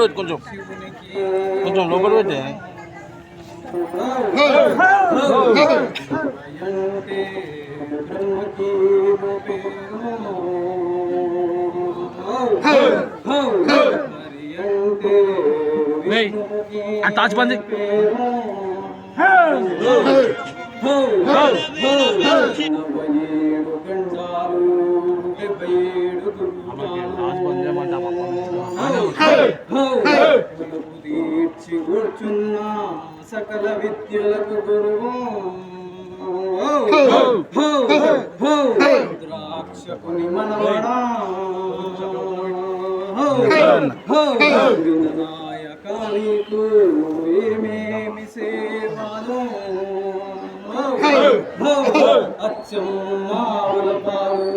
పెట్టు కొంచెం కొంచెం లోపల పెట్టే ఆ టార్చ్ బంద్ కూర్చున్నా సకల విద్యలకు గురువు ద్రాక్షకుని మనవడా నాయకానికి ఏమేమి సేవలు అచ్చం మావుల పాలు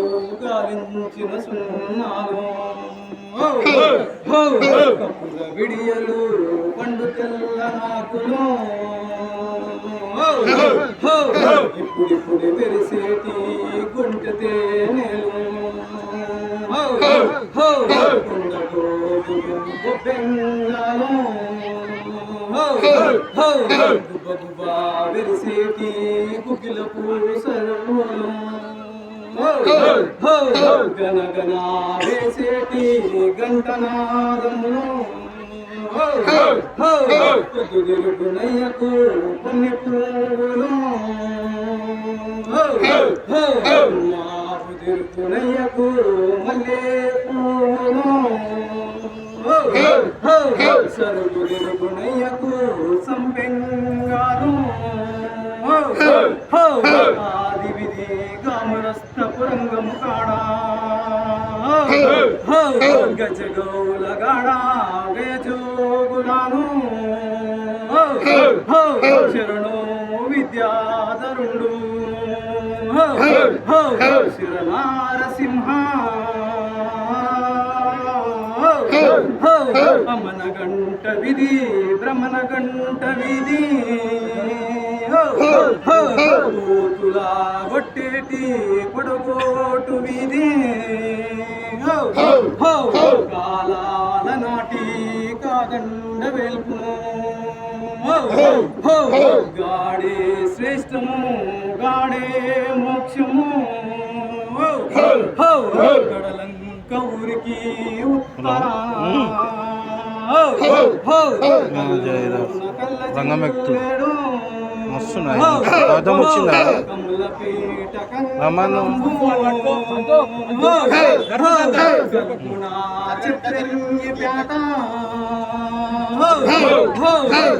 గాలించిన సున్నాలు కప్పుల విడియలు పండు తెల్ల నాకులు ఇప్పుడిప్పుడు వెరిసేటి గుంట తేనెలు బెంగాలు గుబ్బగుబ్బా వెరిసేటి కుకిల పూసలు గనగన వేసేటి గంటనాదములు పొద్దుగునయ్యకు కొన్ని పూలు మాపుదిరుకునయ్యకు మల్లె పూలు సరుగుదిరుకునయ్యకు సంపెంగాలు ఆది విధి గామరస్థపురంగము కాడా గజగౌల గాడా వేజోగులాను శరణో విద్యాధరుడు శిరనారసింహ అమన గంట విధి భ్రమణ గంట విధి తులా గొట్టేటి పొడగోటు విధి కాలాల నాటి కాదండ వెల్పు గాడే శ్రేష్టము గాడే మోక్షము కడలంక ఊరికి రంగం ఎక్కుతూ వస్తున్నాయి అర్థం వచ్చిందా రమ్మను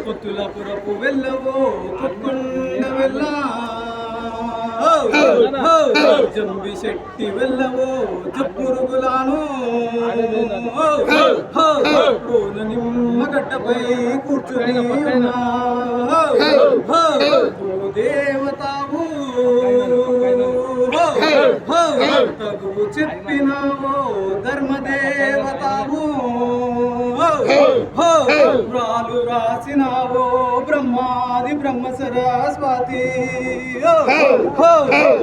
కొత్తులపురపు వెళ్ళవో కొత్తుండ వెళ్ళ జంబి శెట్టి వెళ్ళవో జప్పురుగులాను నిమ్మగడ్డపై కూర్చుని దేవతావు తగు చెప్పినావో ధర్మదేవతావు రాలు రాసినావో బ్రహ్మాది బ్రహ్మ సరస్వతి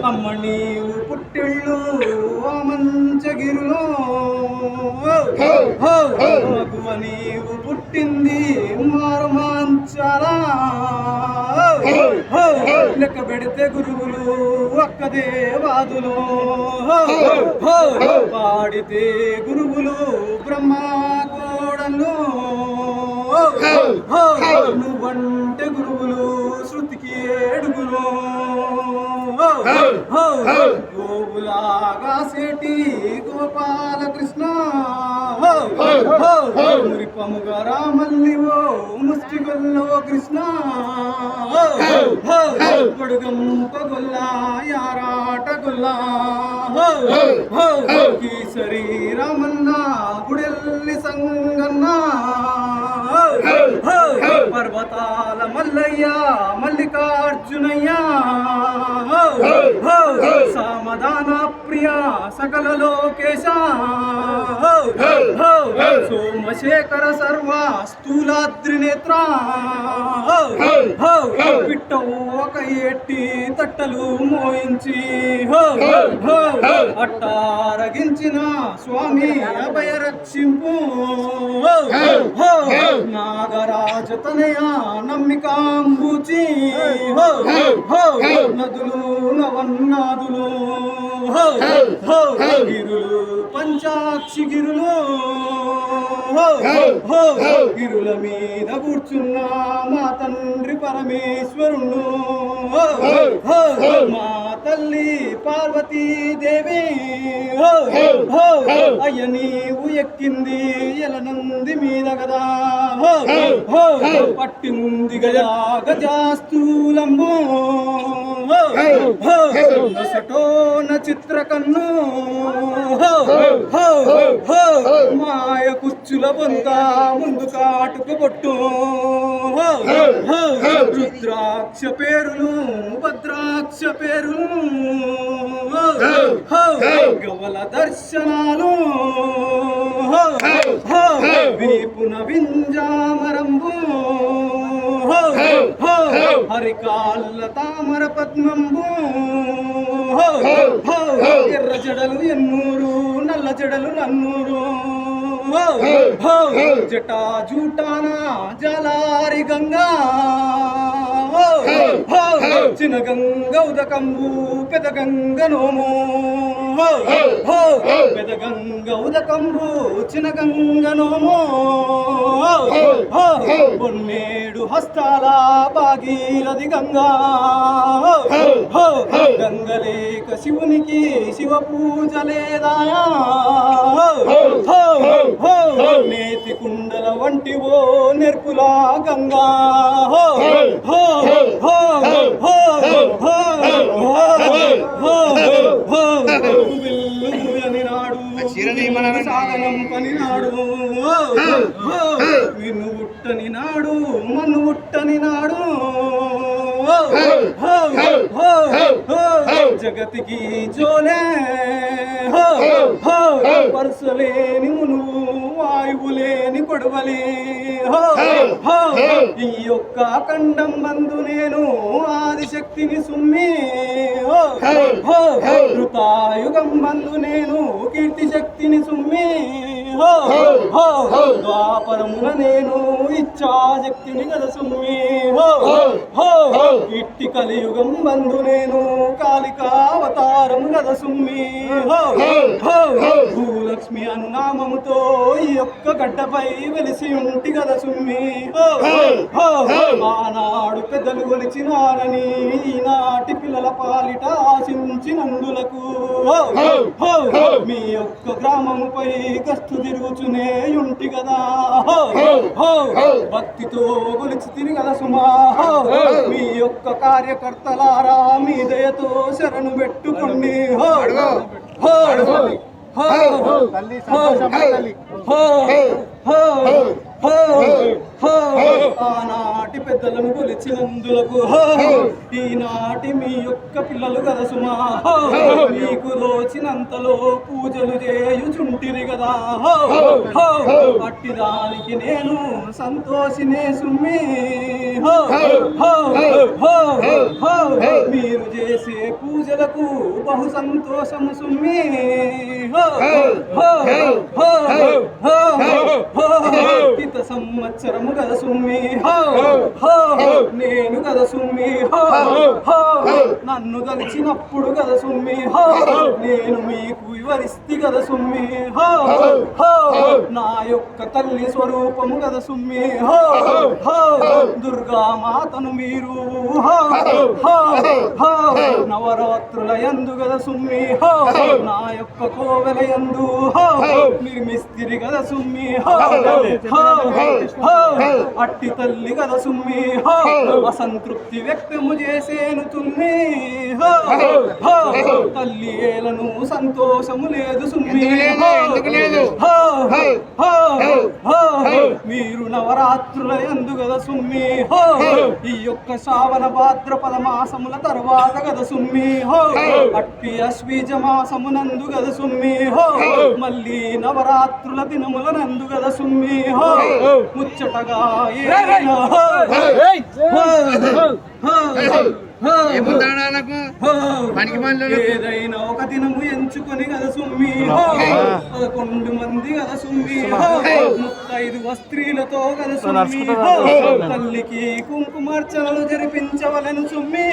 అమ్మ నీవు పుట్టిళ్ళు మంచగిరులో మగువ నీవు పుట్టింది మారు మంచాలా లెక్క పెడితే గురువులు ఒక్కదే వాదులు పాడితే గురువులు బ్రహ్మ కోడలు నువ్వంటే గురువులు శృతికి ఏడుగులు గోవులాగా సేటి గోపాలకృష్ణ మురిపముగా రామల్లివో ముష్టిగొల్లో కృష్ణ పొడుగంప గొల్లా యారాట గొల్లా కీసరి రామన్న గుడెల్లి సంగన్న పర్వతాల మల్లయ్య మల్లికార్జునయ్య సామధాన ప్రియ సకల లోకేశ సోమశేఖర సర్వ స్థూలాద్రి నేత్ర పిట్టవు ఒక ఎట్టి తట్టలు మోయించి అట్టారగించిన స్వామి అభయ రక్షింపు నాగరాజ తనయ నమ్మికాంబుచి నదులు నవన్నాదులు గిరులు పంచాక్షి గిరులు గిరుల మీద కూర్చున్న మా తండ్రి పరమేశ్వరుడు మా తల్లి పార్వతీదేవి అయ్య నీవు ఎక్కింది ఎలనంది మీద కదా పట్టి ఉంది గజా గజాస్తూలంబు నొసటోన చిత్రకన్ను మాయ కుచ్చుల పొంత ముందు కాటుకు పొట్టు రుద్రాక్ష పేరులు భద్రాక్ష పేరులు గవల దర్శనాలు వీపున వింజామరంబు హరికాళ్ళ తామర పద్మంబు ఎర్ర జడలు ఎన్నూరు నల్ల జడలు నన్నూరు జటా జూటాన జలారి గంగా చిన్న గంగ ఉదకంబు పెద గంగ నోము పెద గంగ ఉదకంబు చిన్న గంగ నోము పొన్నేడు హస్తాల భాగీరథి గంగా గంగలేక శివునికి శివ పూజ లేదాయా నేతి కుండల వంటి ఓ నెర్పులా గంగా సాగనం పని నాడు విను ఉట్టని నాడు మన్ను ఉట్టని నాడు జగతికి జోలే పరుసలేని మునువు వాయువు లేని కొడవలి ఈ యొక్క ఖండం బంధు నేను ఆదిశక్తిని సుమ్మి కృతాయుగం బంధు నేను కీర్తి శక్తిని సుమ్మి ద్వాపరమున నేను ఇచ్ఛాశక్తిని గద సుమ్మి ఇట్టి కలియుగం బంధు నేను కాళికావతారం గద సుమ్మి భూలక్ష్మి అను నామముతో ఈ యొక్క గడ్డపై వెలిసి ఉంటి గద సుమ్మి ఆనాడు పెద్దలు కొలిచినారని ఈనాటి పిల్లల పాలిట ఆశించినందులకు మీ యొక్క గ్రామముపై గస్తు తిరుగుచునే ఉంటి కదా భక్తితో కొలిచి తిరిగల సుమా మీ యొక్క కార్యకర్తలారా మీ దయతో శరణు పెట్టుకోండి ఆనాటి పెద్దలను కొలిచినందులకు ఈనాటి మీ యొక్క పిల్లలు కదా సుమా మీకు దోచినంతలో పూజలు చేయుచుంటిరి కదా అట్టి దానికి నేను సంతోషినే సుమ్మి మీరు చేసే పూజలకు బహు సంతోషము సుమ్మి హిత సంవత్సరము గద సుమ్మి నేను గద సుమ్మి నన్ను గలిచినప్పుడు గద సుమ్మి నేను మీకు వివరిస్తి గద సుమ్మి నా యొక్క తల్లి స్వరూపము గద సుమ్మి దుర్గామాతను మీరు నవరాత్రుల యందు గద సుమ్మి నా యొక్క కోవెల యందు నిర్మిస్తిరి గద సుమ్మి అట్టి తల్లి కదా సుమ్మి అసంతృప్తి వ్యక్తము చేసేను తుమ్మి తల్లి ఏలను సంతోషము లేదు సుమ్మి మీరు నవరాత్రుల యందు గద సుమ్మి ఈ యొక్క శ్రావణ భాద్రపద మాసముల తర్వాత గద సుమ్మి అట్టి అశ్వీజ మాసమునందు గద సుమ్మి మళ్ళీ నవరాత్రుల దినముల నందు గద సుమ్మి ముచ్చటగా ఏదైనా ఒక దినము ఎంచుకొని గద సుమ్మి 11 మంది గద సుమ్మి 35 స్త్రీలతో గద సుమ్మి తల్లికి కుంకుమార్చనలు జరిపించవలను సుమ్మి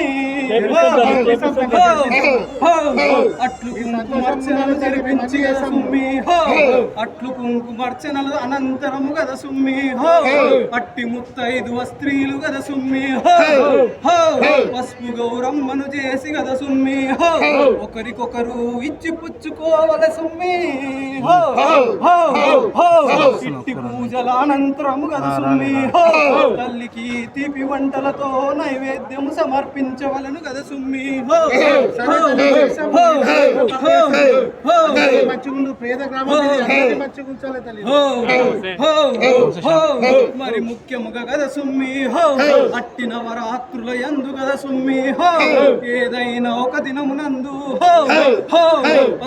అట్లు కుంకుమార్చనలు జరిపించి గద సుమ్మి అట్లు కుంకుమార్చనలు అనంతరము గద సుమ్మి అట్టి 35 స్త్రీలు గద సుమ్మి పసుపు గౌరమ్మను చేసి గద సుమ్మి ఒకరికొకరు ఇచ్చి పుచ్చుకోవల సుమ్మి ఇట్టి పూజల అనంతరము గద సుమ్మి తల్లికి తీపి వంటలతో నైవేద్యము సమర్పించవలను గద సుమ్మి మరి ముఖ్యముగా గద సుమ్మి అట్టి నవరాత్రుల యందు గద సుమ్మి ఏదైనా ఒక దినమునందు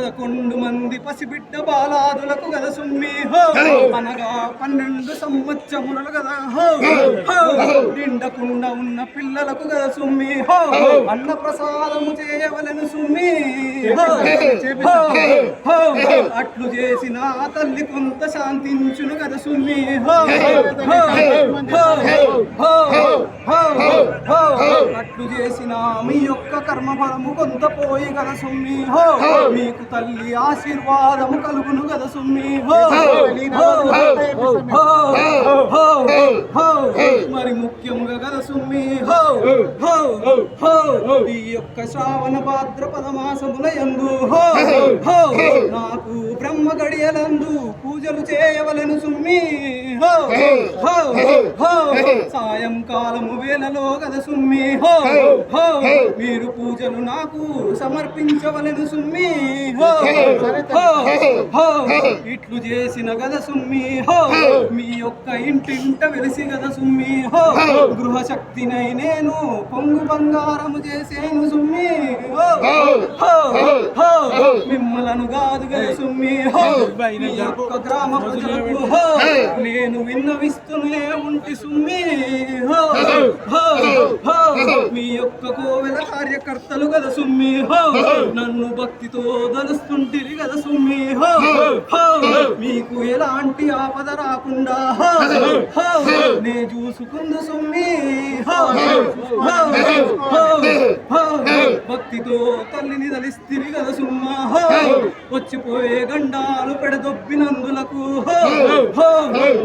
11 మంది పసిబిడ్డ బాలాదులకు గద సుమ్మి అనగా 12 సంవత్సరములు గదా నిండకుండా ఉన్న పిల్లలకు గద సుమ్మి అన్న ప్రసాదము చేయవలను సుమ్మి అట్లు చేసిన తల్లి కొంత శాంతించును గద సుమ్మి అట్లు చేసిన మీ యొక్క కర్మఫలము కొంత పోయి గద సుమ్మి మీకు తల్లి ఆశీర్వాదము కలుగును గద సుమ్మి మరి ముఖ్యముగా గద సుమ్మి ఈ యొక్క శ్రావణ భాద్రపద మాసముల యందు నాకు బ్రహ్మ గడియలందు పూజలు చేయవలెను సుమ్మి సాయంకాలము వేళలో గద సుమ్మి మీరు పూజలు నాకు సమర్పించవలెను సుమ్మి ఇట్లు చేసిన గద సుమ్మి మీ యొక్క ఇంటింట వెలిసి గద సుమ్మి గృహశక్తినై నేను పొంగు బంగారము చేసేను సుమ్మి మిమ్మలను కాదు గద సుమ్మి మీ యొక్క గ్రామ ప్రజలకు నేను విన్నవిస్తూనే ఉంటి సుమ్మి మీ యొక్క కోవెల కార్యకర్తలు గద సుమ్మి నన్ను భక్తితో దలుస్తుంటిరి గద సుమ్మి మీకు ఎలాంటి ఆపద రాకుండా నే చూసుకుందు సుమ్మి భక్తితో తల్లిని దలిస్తిరి గద సుమ్మ వచ్చిపోయే గండాలు పెడదొబ్బినందులకు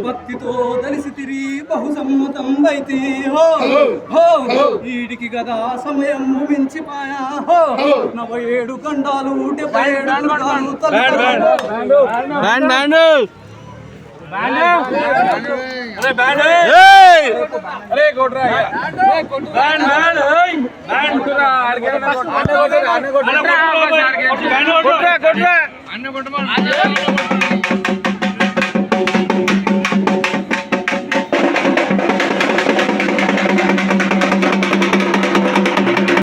భక్తితో దలిసితిరి బహుసమ్మతం వైతి ఈడికి గదా సమయం మించిపాయా 47 గండాలు 77